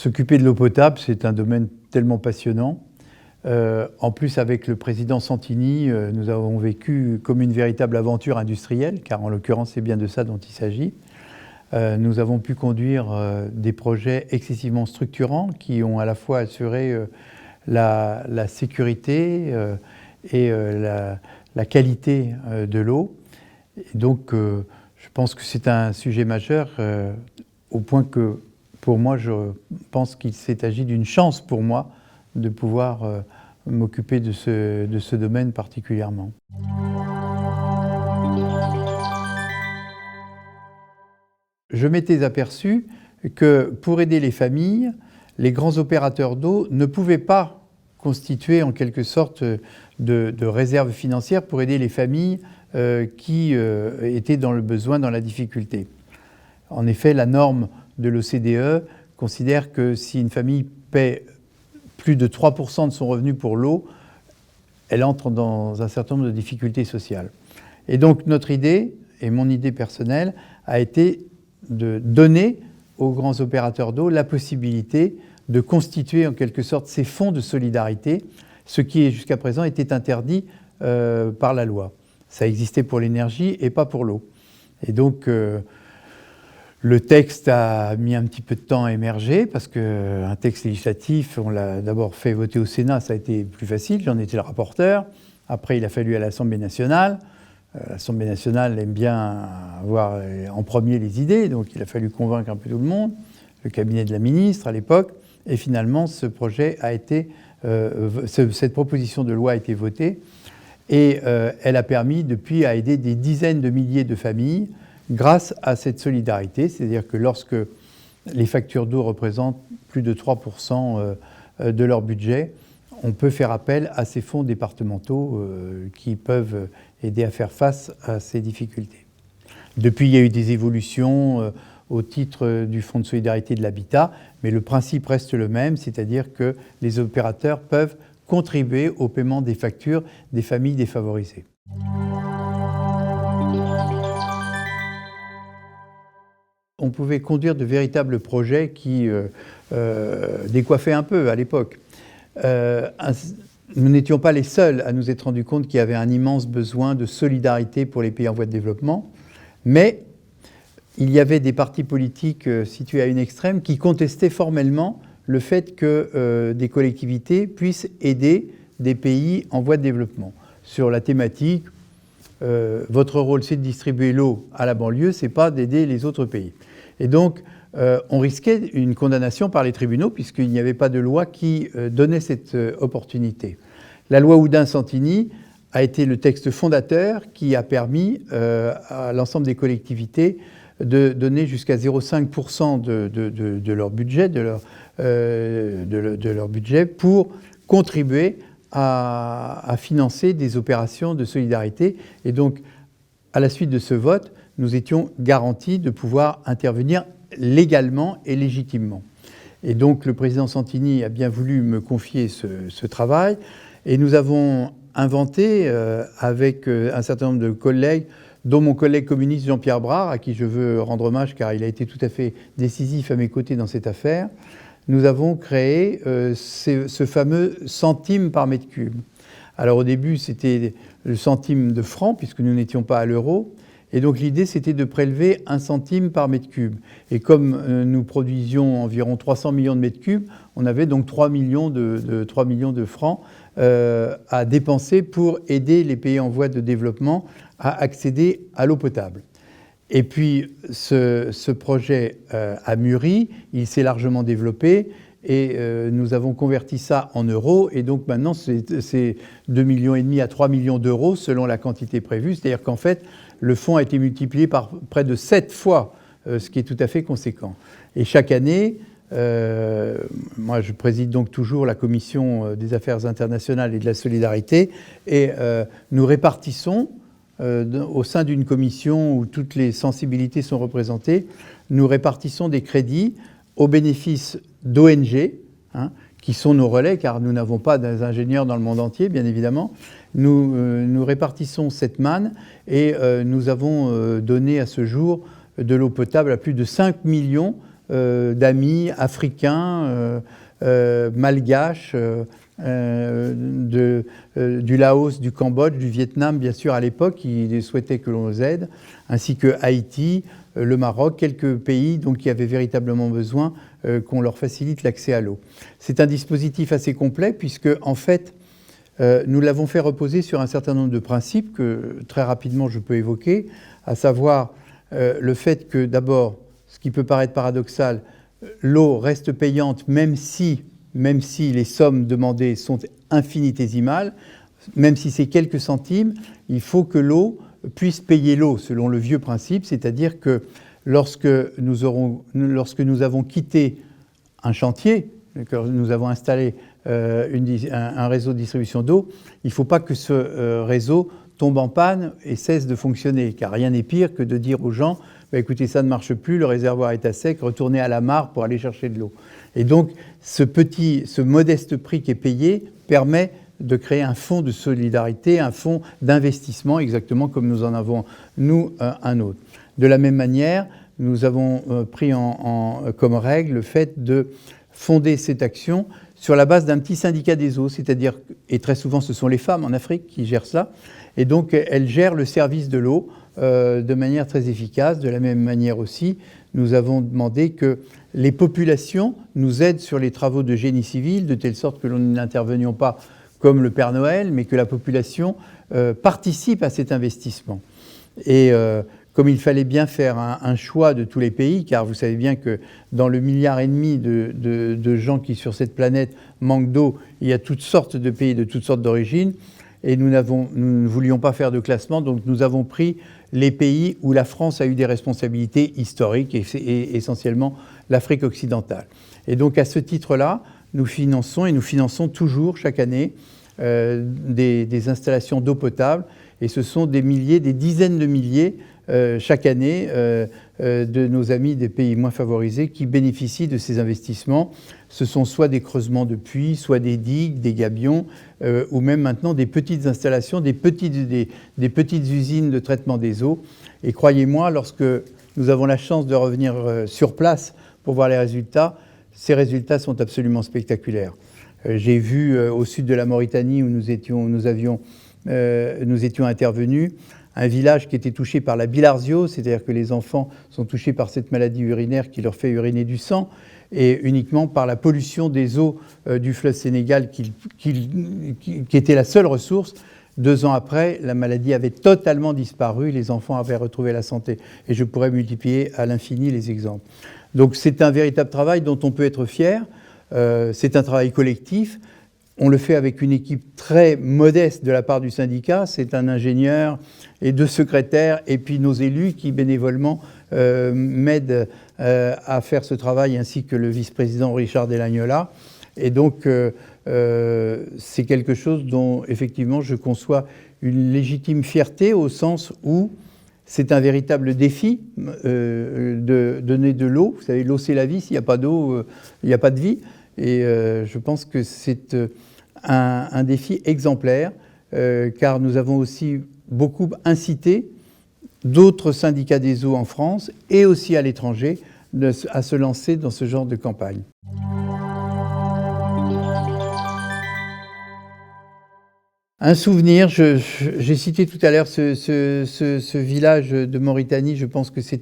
S'occuper de l'eau potable, c'est un domaine tellement passionnant. En plus, avec le président Santini, nous avons vécu comme une véritable aventure industrielle, car en l'occurrence, c'est bien de ça dont il s'agit. Nous avons pu conduire des projets excessivement structurants qui ont à la fois assuré la sécurité et la qualité de l'eau. Donc, je pense que c'est un sujet majeur, au point que, pour moi, je pense qu'il s'est agi d'une chance pour moi de pouvoir m'occuper de ce domaine particulièrement. Je m'étais aperçu que pour aider les familles, les grands opérateurs d'eau ne pouvaient pas constituer en quelque sorte de réserve financière pour aider les familles qui étaient dans le besoin, dans la difficulté. En effet, la norme de l'OCDE considère que si une famille paie plus de 3% de son revenu pour l'eau, elle entre dans un certain nombre de difficultés sociales. Et donc notre idée, et mon idée personnelle, a été de donner aux grands opérateurs d'eau la possibilité de constituer en quelque sorte ces fonds de solidarité, ce qui jusqu'à présent était interdit par la loi. Ça existait pour l'énergie et pas pour l'eau. Et donc le texte a mis un petit peu de temps à émerger parce qu'un texte législatif, on l'a d'abord fait voter au Sénat, ça a été plus facile, j'en étais le rapporteur. Après, il a fallu à l'Assemblée nationale. L'Assemblée nationale aime bien avoir en premier les idées, donc il a fallu convaincre un peu tout le monde, le cabinet de la ministre à l'époque. Et finalement, cette proposition de loi a été votée et elle a permis depuis à aider des dizaines de milliers de familles grâce à cette solidarité, c'est-à-dire que lorsque les factures d'eau représentent plus de 3% de leur budget, on peut faire appel à ces fonds départementaux qui peuvent aider à faire face à ces difficultés. Depuis, il y a eu des évolutions au titre du Fonds de solidarité de l'habitat, mais le principe reste le même, c'est-à-dire que les opérateurs peuvent contribuer au paiement des factures des familles défavorisées. On pouvait conduire de véritables projets qui décoiffaient un peu à l'époque. Nous n'étions pas les seuls à nous être rendus compte qu'il y avait un immense besoin de solidarité pour les pays en voie de développement, mais il y avait des partis politiques situés à une extrême qui contestaient formellement le fait que des collectivités puissent aider des pays en voie de développement. Sur la thématique, votre rôle c'est de distribuer l'eau à la banlieue, c'est pas d'aider les autres pays. Et donc, on risquait une condamnation par les tribunaux puisqu'il n'y avait pas de loi qui donnait cette opportunité. La loi Oudin-Santini a été le texte fondateur qui a permis à l'ensemble des collectivités de donner jusqu'à 0,5% de leur budget, de leur budget pour contribuer à financer des opérations de solidarité. Et donc, à la suite de ce vote, nous étions garantis de pouvoir intervenir légalement et légitimement. Et donc le président Santini a bien voulu me confier ce travail et nous avons inventé avec un certain nombre de collègues, dont mon collègue communiste Jean-Pierre Brard, à qui je veux rendre hommage car il a été tout à fait décisif à mes côtés dans cette affaire, nous avons créé ce fameux centime par mètre cube. Alors au début c'était le centime de franc puisque nous n'étions pas à l'euro. Et donc l'idée, c'était de prélever 1 centime par mètre cube. Et comme nous produisions environ 300 millions de mètres cubes, on avait donc 3 millions de francs à dépenser pour aider les pays en voie de développement à accéder à l'eau potable. Et puis ce projet a mûri, il s'est largement développé et nous avons converti ça en euros. Et donc maintenant, c'est 2,5 millions à 3 millions d'euros selon la quantité prévue. C'est-à-dire qu'en fait, le fonds a été multiplié par près de 7 fois, ce qui est tout à fait conséquent. Et chaque année, moi je préside donc toujours la commission des affaires internationales et de la solidarité, et nous répartissons, au sein d'une commission où toutes les sensibilités sont représentées, nous répartissons des crédits au bénéfice d'ONG, qui sont nos relais, car nous n'avons pas d'ingénieurs dans le monde entier, bien évidemment. Nous répartissons cette manne et nous avons donné à ce jour de l'eau potable à plus de 5 millions d'amis africains, malgaches, du Laos, du Cambodge, du Vietnam, bien sûr, à l'époque, qui souhaitaient que l'on les aide, ainsi que Haïti, le Maroc, quelques pays donc, qui avaient véritablement besoin qu'on leur facilite l'accès à l'eau. C'est un dispositif assez complet, puisque, en fait, nous l'avons fait reposer sur un certain nombre de principes que, très rapidement, je peux évoquer, à savoir le fait que, d'abord, ce qui peut paraître paradoxal, l'eau reste payante, même si les sommes demandées sont infinitésimales, même si c'est quelques centimes, il faut que l'eau puisse payer l'eau, selon le vieux principe, c'est-à-dire que lorsque nous avons quitté un chantier, que nous avons installé un réseau de distribution d'eau, il ne faut pas que ce réseau tombe en panne et cesse de fonctionner, car rien n'est pire que de dire aux gens « écoutez, ça ne marche plus, le réservoir est à sec, retournez à la mare pour aller chercher de l'eau ». Et donc, ce modeste prix qui est payé permet de créer un fonds de solidarité, un fonds d'investissement, exactement comme nous en avons, nous, un autre. De la même manière, nous avons pris comme règle le fait de fonder cette action sur la base d'un petit syndicat des eaux, c'est-à-dire, et très souvent ce sont les femmes en Afrique qui gèrent cela, et donc elles gèrent le service de l'eau de manière très efficace. De la même manière aussi, nous avons demandé que les populations nous aident sur les travaux de génie civil, de telle sorte que nous n'intervenions pas comme le Père Noël, mais que la population participe à cet investissement. Et comme il fallait bien faire un choix de tous les pays, car vous savez bien que dans le 1,5 milliard de gens qui, sur cette planète, manquent d'eau, il y a toutes sortes de pays de toutes sortes d'origines, et nous ne voulions pas faire de classement, donc nous avons pris les pays où la France a eu des responsabilités historiques, et essentiellement l'Afrique occidentale. Et donc à ce titre-là, nous finançons toujours, chaque année, des installations d'eau potable, et ce sont des dizaines de milliers chaque année de nos amis des pays moins favorisés qui bénéficient de ces investissements. Ce sont soit des creusements de puits, soit des digues, des gabions, ou même maintenant des petites installations, des petites usines de traitement des eaux. Et croyez-moi, lorsque nous avons la chance de revenir sur place pour voir les résultats, ces résultats sont absolument spectaculaires. J'ai vu au sud de la Mauritanie où nous étions intervenus, un village qui était touché par la bilharziose, c'est-à-dire que les enfants sont touchés par cette maladie urinaire qui leur fait uriner du sang, et uniquement par la pollution des eaux du fleuve Sénégal qui était la seule ressource. 2 ans après, la maladie avait totalement disparu, les enfants avaient retrouvé la santé. Et je pourrais multiplier à l'infini les exemples. Donc c'est un véritable travail dont on peut être fier. C'est un travail collectif. On le fait avec une équipe très modeste de la part du syndicat. C'est un ingénieur et 2 secrétaires, et puis nos élus qui bénévolement m'aident à faire ce travail, ainsi que le vice-président Richard Delagnola. Et donc, c'est quelque chose dont, effectivement, je conçois une légitime fierté, au sens où c'est un véritable défi de donner de l'eau. Vous savez, l'eau, c'est la vie. S'il n'y a pas d'eau, il n'y a pas de vie. Et je pense que c'est un défi exemplaire, car nous avons aussi beaucoup incité d'autres syndicats des eaux en France et aussi à l'étranger à se lancer dans ce genre de campagne. Un souvenir, j'ai cité tout à l'heure ce village de Mauritanie. Je pense que ça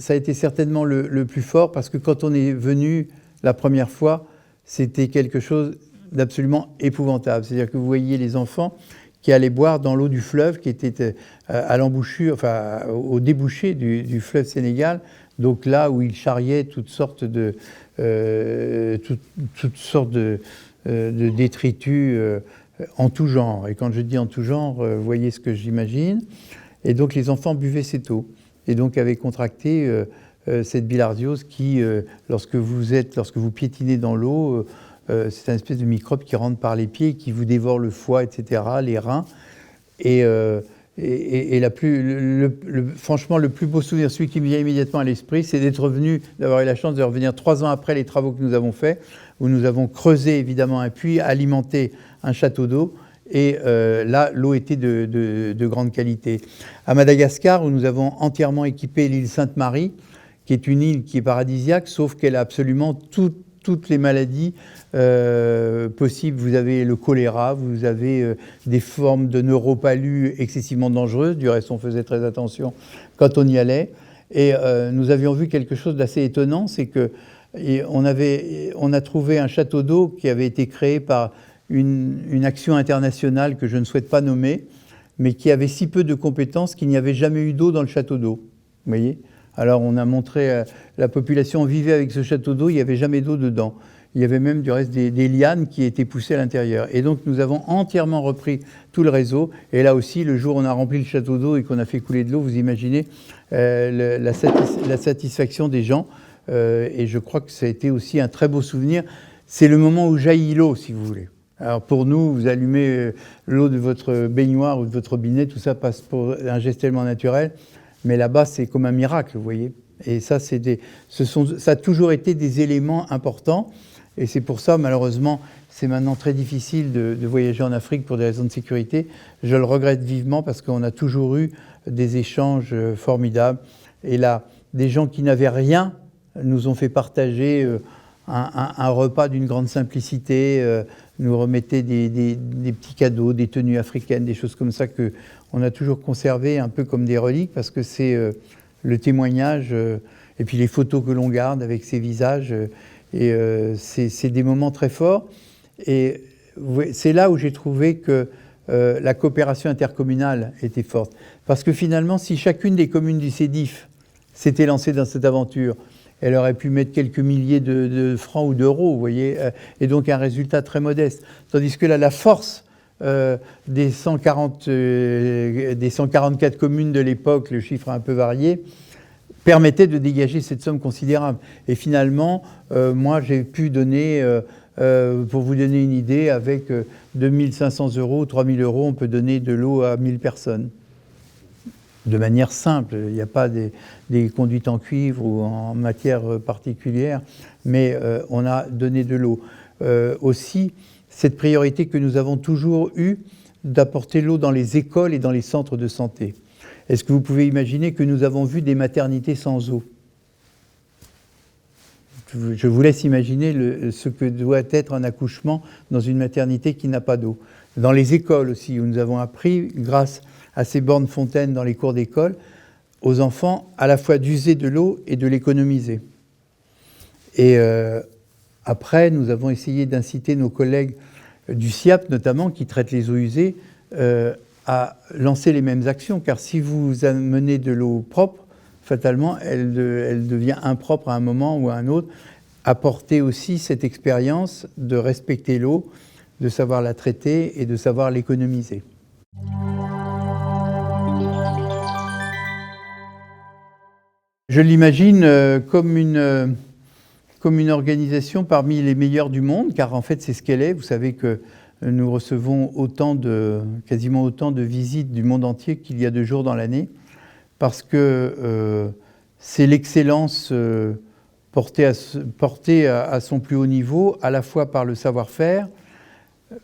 a été certainement le plus fort, parce que quand on est venu la première fois, c'était quelque chose d'absolument épouvantable. C'est-à-dire que vous voyiez les enfants qui allaient boire dans l'eau du fleuve, qui était à l'embouchure, enfin au débouché du fleuve Sénégal, donc là où ils charriaient toutes sortes de détritus en tout genre. Et quand je dis en tout genre, vous voyez ce que j'imagine. Et donc les enfants buvaient cette eau, et donc avaient contracté cette bilharziose qui, lorsque vous piétinez dans l'eau, c'est une espèce de microbe qui rentre par les pieds et qui vous dévore le foie, etc., les reins. Et franchement, le plus beau souvenir, celui qui me vient immédiatement à l'esprit, c'est d'avoir eu la chance de revenir 3 ans après les travaux que nous avons faits, où nous avons creusé évidemment un puits, alimenté un château d'eau, et là, l'eau était de grande qualité. À Madagascar, où nous avons entièrement équipé l'île Sainte-Marie, qui est une île qui est paradisiaque, sauf qu'elle a absolument toutes les maladies possibles. Vous avez le choléra, vous avez des formes de neuropalu excessivement dangereuses. Du reste, on faisait très attention quand on y allait. Et nous avions vu quelque chose d'assez étonnant, c'est que on a trouvé un château d'eau qui avait été créé par une action internationale que je ne souhaite pas nommer, mais qui avait si peu de compétences qu'il n'y avait jamais eu d'eau dans le château d'eau. Vous voyez ? Alors on a montré à la population vivait avec ce château d'eau, il n'y avait jamais d'eau dedans. Il y avait même du reste des lianes qui étaient poussées à l'intérieur. Et donc nous avons entièrement repris tout le réseau. Et là aussi, le jour où on a rempli le château d'eau et qu'on a fait couler de l'eau, vous imaginez la satisfaction des gens. Et je crois que ça a été aussi un très beau souvenir. C'est le moment où jaillit l'eau, si vous voulez. Alors pour nous, vous allumez l'eau de votre baignoire ou de votre robinet, tout ça passe pour un geste tellement naturel. Mais là-bas, c'est comme un miracle, vous voyez. Et ça, ça a toujours été des éléments importants. Et c'est pour ça, malheureusement, c'est maintenant très difficile de voyager en Afrique pour des raisons de sécurité. Je le regrette vivement parce qu'on a toujours eu des échanges formidables. Et là, des gens qui n'avaient rien nous ont fait partager un repas d'une grande simplicité, nous remettaient des petits cadeaux, des tenues africaines, des choses comme ça qu'on a toujours conservées un peu comme des reliques parce que c'est le témoignage et puis les photos que l'on garde avec ces visages. Et c'est des moments très forts. Et c'est là où j'ai trouvé que la coopération intercommunale était forte. Parce que finalement, si chacune des communes du Sédif s'était lancée dans cette aventure, elle aurait pu mettre quelques milliers de francs ou d'euros, vous voyez, et donc un résultat très modeste. Tandis que là, la force des 144 communes de l'époque, le chiffre a un peu varié, permettait de dégager cette somme considérable. Et finalement, moi, j'ai pu donner, pour vous donner une idée, avec 2 500 €, 3 000 €, on peut donner de l'eau à 1000 personnes. De manière simple, il n'y a pas des conduites en cuivre ou en matière particulière, mais on a donné de l'eau. Aussi, cette priorité que nous avons toujours eue d'apporter l'eau dans les écoles et dans les centres de santé. Est-ce que vous pouvez imaginer que nous avons vu des maternités sans eau ? Je vous laisse imaginer ce que doit être un accouchement dans une maternité qui n'a pas d'eau. Dans les écoles aussi, où nous avons appris, grâce à ces bornes fontaines dans les cours d'école, aux enfants à la fois d'user de l'eau et de l'économiser. Et après, nous avons essayé d'inciter nos collègues du SIAP notamment, qui traitent les eaux usées, à lancer les mêmes actions, car si vous amenez de l'eau propre, fatalement, elle devient impropre à un moment ou à un autre. Apporter aussi cette expérience de respecter l'eau, de savoir la traiter et de savoir l'économiser. Je l'imagine comme une organisation parmi les meilleures du monde, car en fait c'est ce qu'elle est. Vous savez que nous recevons quasiment autant de visites du monde entier qu'il y a de jours dans l'année, parce que c'est l'excellence portée à son plus haut niveau, à la fois par le savoir-faire.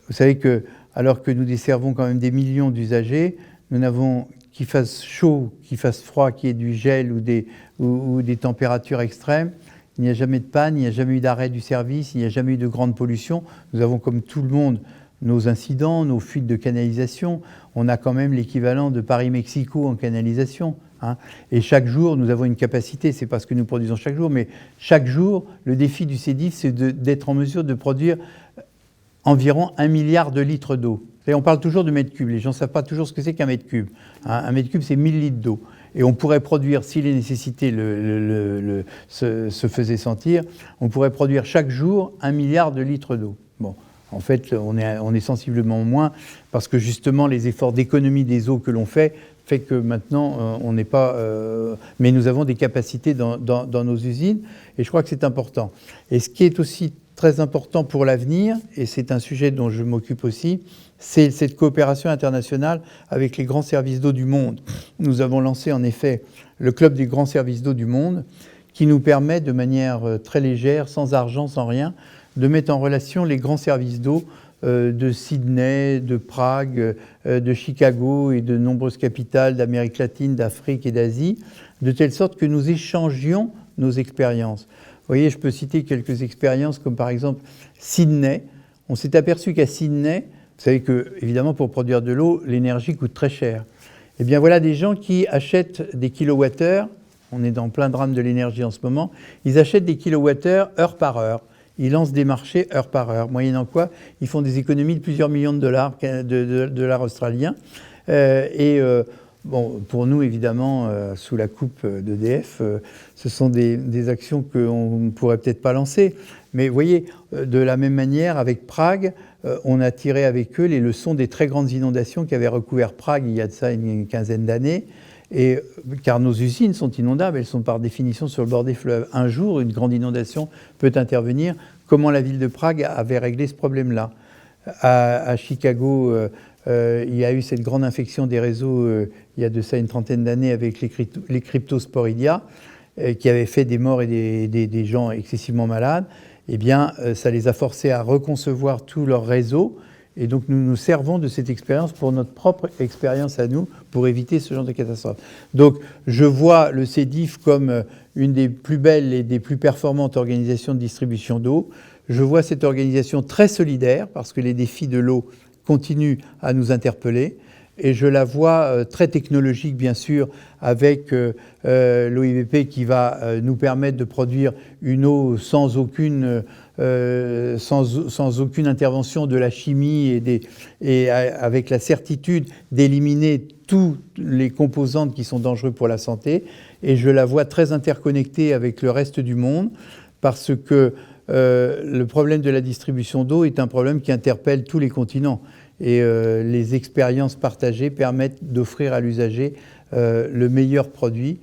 Vous savez que, alors que nous desservons quand même des millions d'usagers, nous n'avons qu'il fasse chaud, qu'il fasse froid, qu'il y ait du gel ou des températures extrêmes, il n'y a jamais de panne, il n'y a jamais eu d'arrêt du service, il n'y a jamais eu de grande pollution. Nous avons, comme tout le monde, nos incidents, nos fuites de canalisation. On a quand même l'équivalent de Paris-Mexico en canalisation. Et chaque jour, nous avons une capacité, c'est pas ce que nous produisons chaque jour, mais chaque jour, le défi du Sédif, c'est d'être en mesure de produire environ 1 milliard de litres d'eau. On parle toujours de mètres cubes, les gens ne savent pas toujours ce que c'est qu'un mètre cube. Un mètre cube, c'est 1000 litres d'eau. Et on pourrait produire, si les nécessités se faisaient sentir, on pourrait produire chaque jour 1 milliard de litres d'eau. Bon, en fait, on est sensiblement moins, parce que justement, les efforts d'économie des eaux que l'on fait que maintenant, on n'est pas... mais nous avons des capacités dans nos usines, et je crois que c'est important. Et ce qui est aussi très important pour l'avenir, et c'est un sujet dont je m'occupe aussi, c'est cette coopération internationale avec les grands services d'eau du monde. Nous avons lancé en effet le Club des grands services d'eau du monde, qui nous permet de manière très légère, sans argent, sans rien, de mettre en relation les grands services d'eau de Sydney, de Prague, de Chicago et de nombreuses capitales d'Amérique latine, d'Afrique et d'Asie, de telle sorte que nous échangions nos expériences. Vous voyez, je peux citer quelques expériences comme par exemple Sydney. On s'est aperçu qu'à Sydney, vous savez que, évidemment, pour produire de l'eau, l'énergie coûte très cher. Eh bien, voilà des gens qui achètent des kilowattheures. On est dans plein drame de l'énergie en ce moment. Ils achètent des kilowattheures heure par heure. Ils lancent des marchés heure par heure. Moyennant quoi, ils font des économies de plusieurs millions de dollars, dollars australiens. Bon, pour nous, évidemment, sous la coupe d'EDF, ce sont des actions qu'on ne pourrait peut-être pas lancer. Mais vous voyez, de la même manière, avec Prague, on a tiré avec eux les leçons des très grandes inondations qui avaient recouvert Prague il y a de ça une quinzaine d'années. Car nos usines sont inondables, elles sont par définition sur le bord des fleuves. Un jour, une grande inondation peut intervenir. Comment la ville de Prague avait réglé ce problème-là? À Chicago, il y a eu cette grande infection des réseaux il y a de ça une trentaine d'années avec les cryptosporidia, qui avaient fait des morts et des gens excessivement malades. Eh bien, ça les a forcés à reconcevoir tout leur réseau. Et donc, nous nous servons de cette expérience pour notre propre expérience à nous, pour éviter ce genre de catastrophe. Donc, je vois le CEDIF comme une des plus belles et des plus performantes organisations de distribution d'eau. Je vois cette organisation très solidaire, parce que les défis de l'eau continuent à nous interpeller. Et je la vois très technologique, bien sûr, avec l'OIVP qui va nous permettre de produire une eau sans aucune intervention de la chimie et avec la certitude d'éliminer toutes les composantes qui sont dangereuses pour la santé. Et je la vois très interconnectée avec le reste du monde, parce que le problème de la distribution d'eau est un problème qui interpelle tous les continents. Et les expériences partagées permettent d'offrir à l'usager le meilleur produit,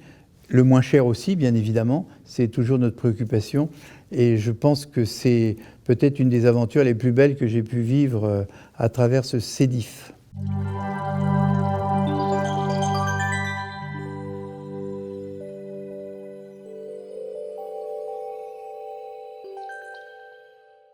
le moins cher aussi, bien évidemment. C'est toujours notre préoccupation. Et je pense que c'est peut-être une des aventures les plus belles que j'ai pu vivre à travers ce CEDIF.